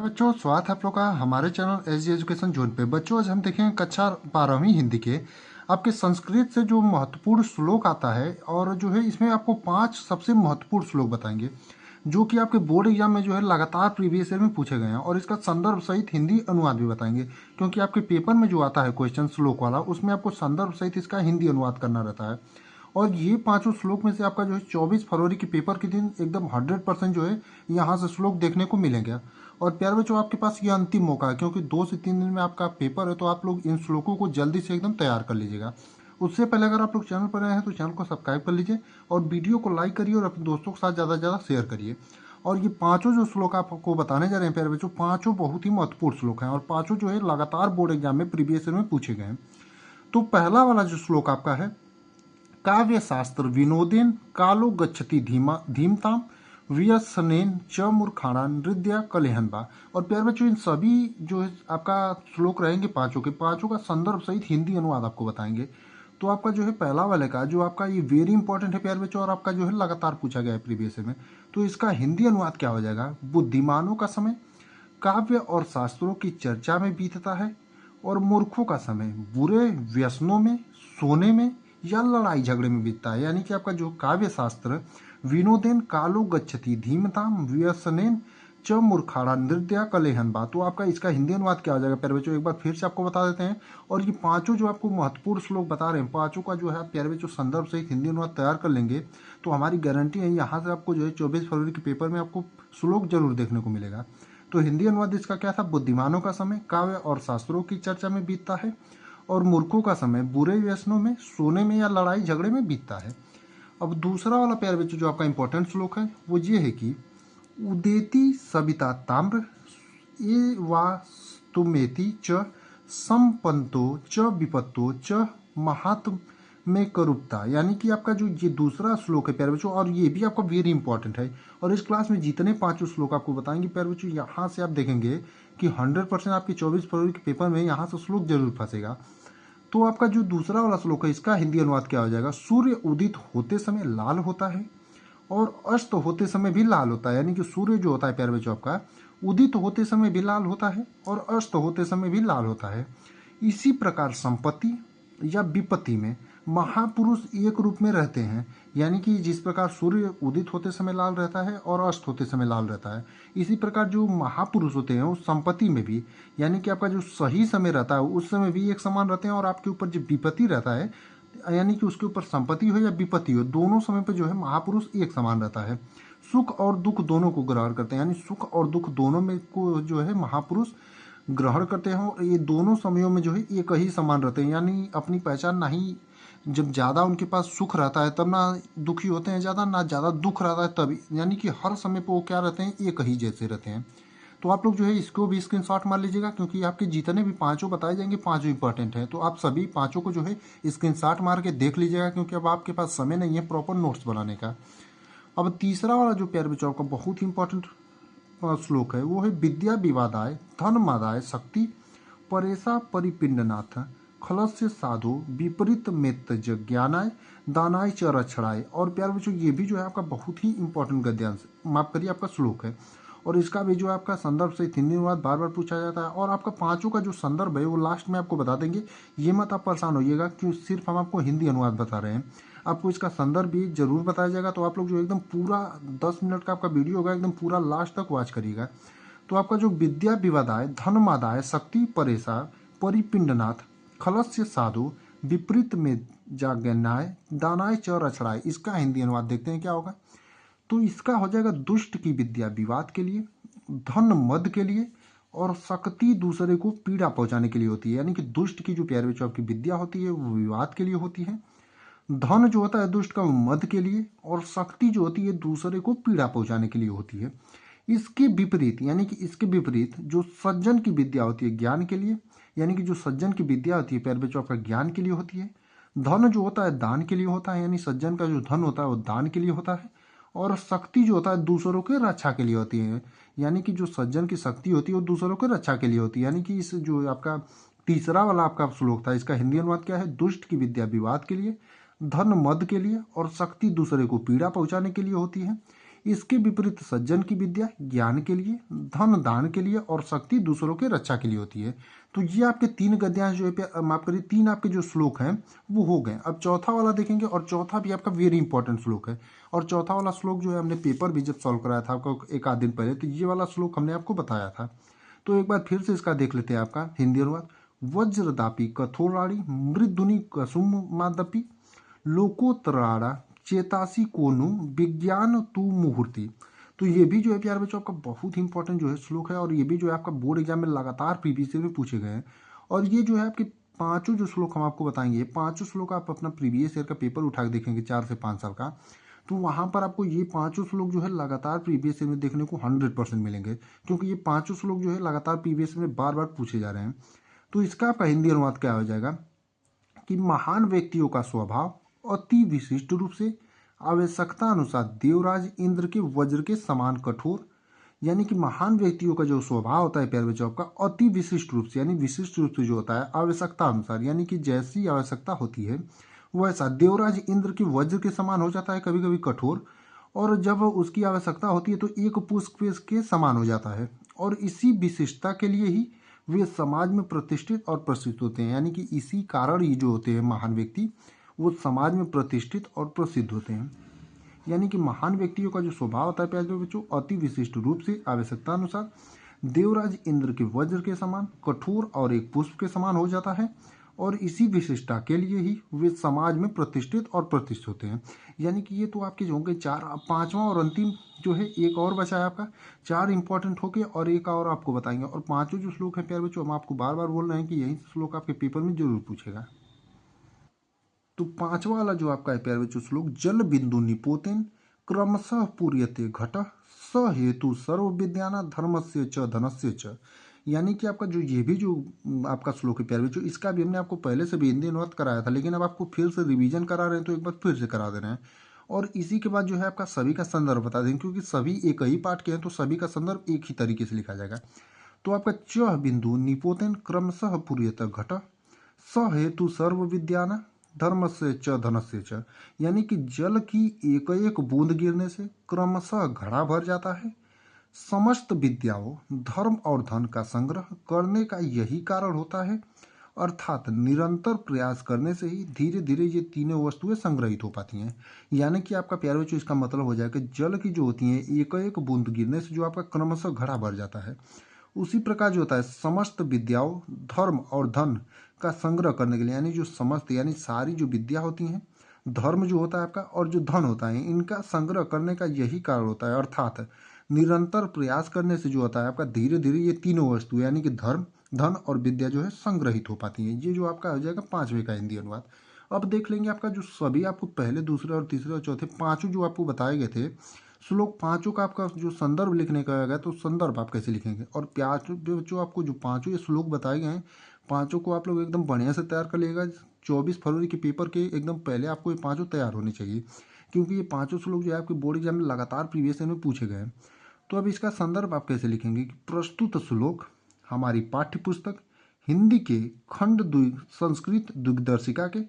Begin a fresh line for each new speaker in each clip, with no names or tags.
बच्चों, स्वागत है आप लोग का हमारे channel S G education zone पे। बच्चों, आज हम देखेंगे कक्षा 12वीं हिंदी के आपके संस्कृत से जो महत्वपूर्ण श्लोक आता है, और जो है इसमें आपको 5 सबसे महत्वपूर्ण श्लोक बताएंगे जो कि आपके बोर्ड एग्जाम में जो है लगातार प्रीवियस ईयर में पूछे गए हैं, और इसका संदर्भ सहित हिंदी अनुवाद भी बताएंगे, क्योंकि आपके पेपर में जो आता है क्वेश्चन श्लोक वाला, उसमें आपको संदर्भ सहित इसका हिंदी अनुवाद करना रहता है। और ये पांचों श्लोक में से आपका जो है 24 फरवरी के पेपर के दिन एकदम 100% जो है यहाँ से श्लोक देखने को मिलेंगे। और प्यारे बच्चों, आपके पास ये अंतिम मौका है, क्योंकि 2 से 3 दिन में आपका पेपर है, तो आप लोग इन श्लोकों को जल्दी से एकदम तैयार कर लीजिएगा। उससे पहले अगर आप लोग चैनल पर आए हैं तो चैनल को सब्सक्राइब कर लीजिए, और वीडियो को लाइक करिए, और अपने दोस्तों के साथ ज़्यादा से ज़्यादा शेयर करिए। और ये पांचों जो श्लोक आपको बताने जा रहे हैं प्यारे बच्चों, पांचों बहुत ही महत्वपूर्ण श्लोक हैं, और पांचों जो है लगातार बोर्ड एग्जाम में प्रीवियस ईयर में पूछे गए हैं। तो पहला वाला जो श्लोक आपका है, काव्य शास्त्र विनोदेन कालो गच्छति धीमताम व्यसनेन च मूर्खाणां नृद्या कलेहनबा। और प्यारे बच्चों, इन सभी जो है आपका श्लोक रहेंगे पांचों के पांचों का संदर्भ सहित हिंदी अनुवाद आपको बताएंगे। तो आपका जो है पहला वाले का जो आपका ये वेरी इंपॉर्टेंट है प्यारे बच्चों, और आपका जो है लगातार पूछा गया है प्रीवियस में। तो इसका हिंदी अनुवाद क्या हो जाएगा? बुद्धिमानों का समय काव्य और शास्त्रों की चर्चा में बीतता है, और मूर्खों का समय बुरे व्यसनों में, सोने में या लड़ाई झगड़े में बीतता है। यानी कि आपका जो काव्य शास्त्र विनोदेन कालो गच्छति धीमताम व्यसनेन च मूर्खाणा नृत्या कलेहनबा। तो आपका इसका हिंदी अनुवाद क्या हो जाएगा प्यारे बच्चों, एक बार फिर से आपको बता देते हैं। और ये पांचों जो आपको महत्वपूर्ण श्लोक बता रहे हैं, पांचों का जो है प्यारे बच्चों संदर्भ सहित हिंदी अनुवाद तैयार कर लेंगे, तो हमारी गारंटी है यहाँ से आपको जो है 24 फरवरी के पेपर में आपको श्लोक जरूर देखने को मिलेगा। तो हिंदी अनुवाद इसका क्या था? बुद्धिमानों का समय काव्य और शास्त्रों की चर्चा में बीतता है, और मूर्खों का समय बुरे व्यसनों में, सोने में या लड़ाई झगड़े में बीतता है। अब दूसरा वाला प्यारे बच्चों जो आपका इंपॉर्टेंट श्लोक है वो ये है कि उदेति सविता ताम्र ये वास्तुमेति च संपन्तो च विपत्तो च महात्म में करूपता। यानी कि आपका जो ये दूसरा श्लोक है प्यारे बच्चों, और ये भी आपका वेरी इंपॉर्टेंट है, और इस क्लास में जितने पांचों श्लोक आपको बताएंगे प्यारे बच्चों, यहाँ से आप देखेंगे कि 100% आपके 24 फरवरी के पेपर में यहाँ से श्लोक जरूर फंसेगा। तो आपका जो दूसरा वाला श्लोक है, इसका हिंदी अनुवाद क्या हो जाएगा? सूर्य उदित होते समय लाल होता है, और अस्त होते समय भी लाल होता है। यानी कि सूर्य जो होता है प्यारे बच्चों आपका उदित होते समय भी लाल होता है, और अस्त होते समय भी लाल होता है। इसी प्रकार संपत्ति या विपत्ति में महापुरुष एक रूप में रहते हैं। यानी कि जिस प्रकार सूर्य उदित होते समय लाल रहता है और अस्त होते समय लाल रहता है, इसी प्रकार जो महापुरुष होते हैं उस संपत्ति में भी, यानी कि आपका जो सही समय रहता है उस समय भी एक समान रहते हैं, और आपके ऊपर जो विपत्ति रहता है, यानी कि उसके ऊपर संपत्ति हो या विपत्ति हो, दोनों समय पर जो है महापुरुष एक समान रहता है। सुख और दुख दोनों को ग्रहण करते हैं, यानी सुख और दुख दोनों में को जो है महापुरुष ग्रहण करते हैं, और ये दोनों समयों में जो है एक ही समान रहते हैं। यानी अपनी पहचान ना ही जब ज़्यादा उनके पास सुख रहता है तब ना दुखी होते हैं ज़्यादा, ना ज़्यादा दुख रहता है तभी, यानी कि हर समय पर वो क्या रहते हैं? एक ही जैसे रहते हैं। तो आप लोग जो है इसको भी स्क्रीनशॉट मार लीजिएगा, क्योंकि आपके जितने भी पांचों बताए जाएंगे पांचों इंपॉर्टेंट हैं। तो आप सभी पांचों को जो है स्क्रीनशॉट मार के देख लीजिएगा, क्योंकि अब आपके पास समय नहीं है प्रॉपर नोट्स बनाने का। अब तीसरा वाला जो प्यारे बच्चों का बहुत ही इंपॉर्टेंट श्लोक है वो है विद्या विवादाय धन मादाय शक्ति परेशा परिपिंडनाथ खलस्य साधु विपरीत मेत ज्ञानाय दानाय च रक्षणाय। और प्यारे बच्चों ये भी जो है आपका बहुत ही इंपॉर्टेंट गद्यांश, माफ करिए, आपका श्लोक है, और इसका भी जो है आपका संदर्भ से हिंदी अनुवाद बार बार पूछा जाता है। और आपका पांचों का जो संदर्भ है वो लास्ट में आपको बता देंगे, ये मत आप परेशान होइएगा कि सिर्फ हम आपको हिंदी अनुवाद बता रहे हैं, आपको इसका संदर्भ भी जरूर बताया जाएगा। तो आप लोग जो एकदम पूरा 10 मिनट का आपका वीडियो होगा, एकदम पूरा लास्ट तक वॉच करिएगा। तो आपका जो विद्या विवादाय धनमादाय शक्ति परेशा परिपिंडनाथ खलस्य साधु विपरीत में जागन्याय दानाय च रक्षणाय, इसका हिंदी अनुवाद देखते हैं क्या होगा। तो इसका हो जाएगा दुष्ट की विद्या विवाद के लिए, धन मद के लिए, और शक्ति दूसरे को पीड़ा पहुंचाने के लिए होती है। यानी कि दुष्ट की जो प्यारे बच्चों आपकी विद्या होती है वो विवाद के लिए होती है, धन जो होता है दुष्ट का मद के लिए, और शक्ति जो होती है दूसरे को पीड़ा पहुंचाने के लिए होती है। इसके विपरीत, यानी कि इसके विपरीत जो सज्जन की विद्या होती है ज्ञान के लिए, यानी कि जो सज्जन की विद्या होती है प्यारे बच्चों आपका ज्ञान के लिए होती है। धन जो होता है दान के लिए होता है, यानी सज्जन का जो धन होता है वो दान के लिए होता है। और शक्ति जो होता है दूसरों के रक्षा के लिए होती है, यानी कि जो सज्जन की शक्ति होती है वो दूसरों के रक्षा के लिए होती है। यानी कि इस जो आपका तीसरा वाला आपका श्लोक था, इसका हिंदी अनुवाद क्या है? दुष्ट की विद्या विवाद के लिए, धन मद के लिए, और शक्ति दूसरे को पीड़ा पहुंचाने के लिए होती है। इसके विपरीत सज्जन की विद्या ज्ञान के लिए, धन दान के लिए और शक्ति दूसरों के रक्षा के लिए होती है। तो ये आपके 3 गद्यांश जो है, माफ करिए 3 आपके जो श्लोक हैं वो हो गए। अब चौथा वाला देखेंगे, और चौथा भी आपका वेरी इंपॉर्टेंट श्लोक है। और चौथा वाला श्लोक जो है हमने पेपर भी जब सॉल्व कराया था आपको एक आध दिन पहले, तो ये वाला श्लोक हमने आपको बताया था। तो एक बार फिर से इसका देख लेते हैं आपका हिंदी अनुवाद। वज्रदापी कठोराड़ी मृदुनि कसुम मादपी लोकोत्तराड़ा चेतासी कोनु विज्ञान तु मुहूर्ति। तो ये भी जो है प्यारे बच्चों आपका बहुत ही इंपॉर्टेंट जो है श्लोक है, और ये भी जो है आपका बोर्ड एग्जाम में लगातार प्रीवियस ईयर में पूछे गए हैं। और ये जो है आपके पांचों जो श्लोक हम आपको बताएंगे, पांचों श्लोक आप अपना प्रीवियस ईयर का पेपर उठा के देखेंगे 4 से 5 साल का, तो वहां पर आपको ये पांचों श्लोक जो है लगातार प्रीवियस ईयर में देखने को 100% मिलेंगे, क्योंकि ये पांचों श्लोक जो है लगातार प्रीवियस ईयर में बार बार पूछे जा रहे हैं। तो इसका आपका हिंदी अनुवाद क्या हो जाएगा कि महान व्यक्तियों का स्वभाव अति विशिष्ट रूप से आवश्यकता अनुसार देवराज इंद्र के वज्र के समान कठोर, यानी कि महान व्यक्तियों का जो स्वभाव होता है प्यारे बच्चों का अति विशिष्ट रूप से, यानी विशिष्ट रूप से जो होता है आवश्यकता अनुसार, यानी कि जैसी आवश्यकता होती है वैसा देवराज इंद्र के वज्र के समान हो जाता है, कभी कभी कठोर, और जब उसकी आवश्यकता होती है तो एक पुष्प के समान हो जाता है। और इसी विशिष्टता के लिए ही वे समाज में प्रतिष्ठित और प्रसिद्ध होते हैं, यानी कि इसी कारण ये जो होते हैं महान व्यक्ति वो समाज में प्रतिष्ठित और प्रसिद्ध होते हैं। यानी कि महान व्यक्तियों का जो स्वभाव होता है प्यारे बच्चों अति विशिष्ट रूप से आवश्यकता अनुसार देवराज इंद्र के वज्र के समान कठोर और एक पुष्प के समान हो जाता है, और इसी विशिष्टता के लिए ही वे समाज में प्रतिष्ठित और प्रतिष्ठित होते हैं। यानी कि ये तो आपके जो होंगे 4, 5वां और अंतिम जो है एक और बचा है आपका, 4 इंपॉर्टेंट होके और एक और आपको बताएंगे। और पांचों जो श्लोक है प्यारे बच्चों हम आपको बार बार बोल रहे हैं कि यही श्लोक आपके पेपर में जरूर पूछेगा। तो 5वां वाला जो आपका है प्यारे बच्चों श्लोक, जल बिंदु निपोतेन क्रमशः पूर्यते घट स हेतु सर्व विद्याना धर्मस्य च धनस्य च। यानी कि आपका जो ये भी जो आपका श्लोक है प्यारे बच्चों, इसका भी हमने आपको पहले से भी हिंदी अनुवाद कराया था, लेकिन अब आपको फिर से रिवीजन करा रहे हैं तो एक बार फिर से करा दे रहे हैं। और इसी के बाद जो है आपका सभी का संदर्भ बता देंगे, क्योंकि सभी एक ही पाठ के हैं तो सभी का संदर्भ एक ही तरीके से लिखा जाएगा। तो आपका च बिंदु निपोतेन क्रमशः पूर्यत घट स हेतु सर्व विद्याना धर्म से च धनस्य च। यानी कि जल की एक एक बूंद गिरने से क्रमशः घड़ा भर जाता है, समस्त विद्याओं धर्म और धन का संग्रह करने का यही कारण होता है, अर्थात निरंतर प्रयास करने से ही धीरे धीरे ये तीनों वस्तुएं संग्रहित हो पाती हैं। यानी कि आपका प्यारे बच्चों इसका मतलब हो जाएगा जल की जो होती है एक एक बूंद गिरने से जो आपका क्रमशः घड़ा भर जाता है, उसी प्रकार जो होता है समस्त विद्याओं धर्म और धन का संग्रह करने के लिए, यानी जो समस्त यानी सारी जो विद्या होती हैं, धर्म जो होता है आपका और जो धन होता है, इनका संग्रह करने का यही कारण होता है, अर्थात निरंतर प्रयास करने से जो होता है आपका धीरे धीरे ये तीनों वस्तु यानी कि धर्म धन और विद्या जो है संग्रहित हो पाती हैं। ये जो आपका हो जाएगा 5वें का हिंदी अनुवाद। अब देख लेंगे आपका जो सभी आपको पहले दूसरे और तीसरे और चौथे पांचों जो आपको बताए गए थे श्लोक, पांचों का आपका जो संदर्भ लिखने का आएगा तो संदर्भ आप कैसे लिखेंगे, और प्याज जो आपको जो पांचों ये श्लोक बताए गए हैं पांचों को आप लोग एकदम बढ़िया से तैयार कर लिएगा। 24 फरवरी के पेपर के एकदम पहले आपको ये पांचों तैयार होने चाहिए, क्योंकि ये पांचों श्लोक जो है आपके बोर्ड एग्जाम में लगातार प्रीवियस ईयर में पूछे गए हैं। तो अब इसका संदर्भ आप कैसे लिखेंगे कि प्रस्तुत श्लोक हमारी पाठ्य पुस्तक हिंदी के खंड संस्कृत दिग्दर्शिका के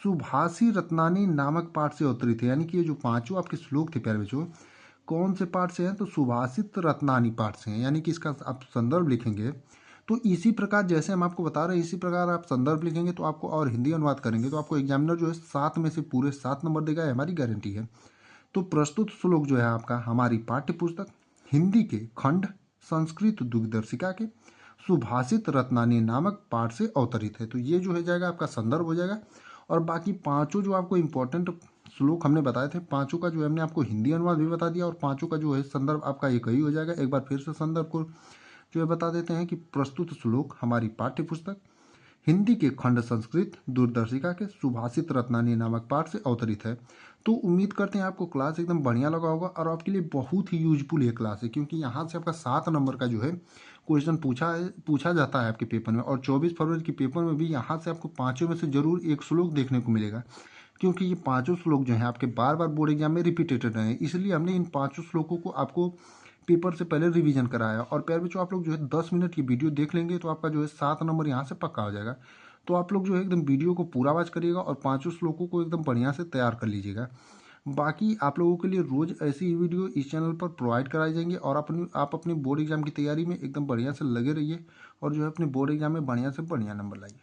सुभाषी रत्नानी नामक पाठ से अवतरित है। यानी कि ये जो पांचों आपके श्लोक थे प्यारे बच्चों कौन से पाठ से हैं, तो सुभाषित रत्नानी पाठ से हैं। यानी कि इसका आप संदर्भ लिखेंगे तो इसी प्रकार जैसे हम आपको बता रहे हैं इसी प्रकार आप संदर्भ लिखेंगे तो आपको, और हिंदी अनुवाद करेंगे तो आपको एग्जामिनर जो है 7 में से पूरे 7 नंबर देगा, हमारी गारंटी है। तो प्रस्तुत श्लोक जो है आपका हमारी पाठ्य पुस्तक हिंदी के खंड संस्कृत दिग्दर्शिका के सुभाषित रत्नानी नामक पाठ से अवतरित है। तो ये जो है जाएगा आपका संदर्भ हो जाएगा। और बाकी पांचों जो आपको इंपॉर्टेंट श्लोक हमने बताए थे पांचों का जो हमने आपको हिंदी अनुवाद भी बता दिया, और पांचों का जो है संदर्भ आपका एक ही हो जाएगा। एक बार फिर से संदर्भ को जो है बता देते हैं कि प्रस्तुत श्लोक हमारी पाठ्य पुस्तक हिंदी के खंड संस्कृत दूरदर्शिका के सुभाषित रत्नानी नामक पाठ से अवतरित है। तो उम्मीद करते हैं आपको क्लास एकदम बढ़िया लगा होगा और आपके लिए बहुत ही यूजफुल ये क्लास है, क्योंकि यहाँ से आपका 7 नंबर का जो है क्वेश्चन पूछा जाता है आपके पेपर में, और 24 फरवरी के पेपर में भी यहाँ से आपको पांचों में से जरूर एक श्लोक देखने को मिलेगा, क्योंकि ये पांचों श्लोक जो हैं आपके बार बार बोर्ड एग्जाम में रिपीटेड रहे हैं, इसलिए हमने इन पांचों श्लोकों को आपको पेपर से पहले रिवीजन कराया। और प्यारे बच्चों आप लोग जो है 10 मिनट की वीडियो देख लेंगे तो आपका जो है 7 नंबर यहाँ से पक्का हो जाएगा। तो आप लोग जो है एकदम वीडियो को पूरा वॉच करिएगा और पांचों श्लोकों को एकदम बढ़िया से तैयार कर लीजिएगा। बाकी आप लोगों के लिए रोज़ ऐसी ही वीडियो इस चैनल पर प्रोवाइड कराई जाएंगी और आप अपनी बोर्ड एग्जाम की तैयारी में एकदम बढ़िया से लगे रहिए और जो है अपने बोर्ड एग्जाम में बढ़िया से बढ़िया नंबर लाइए।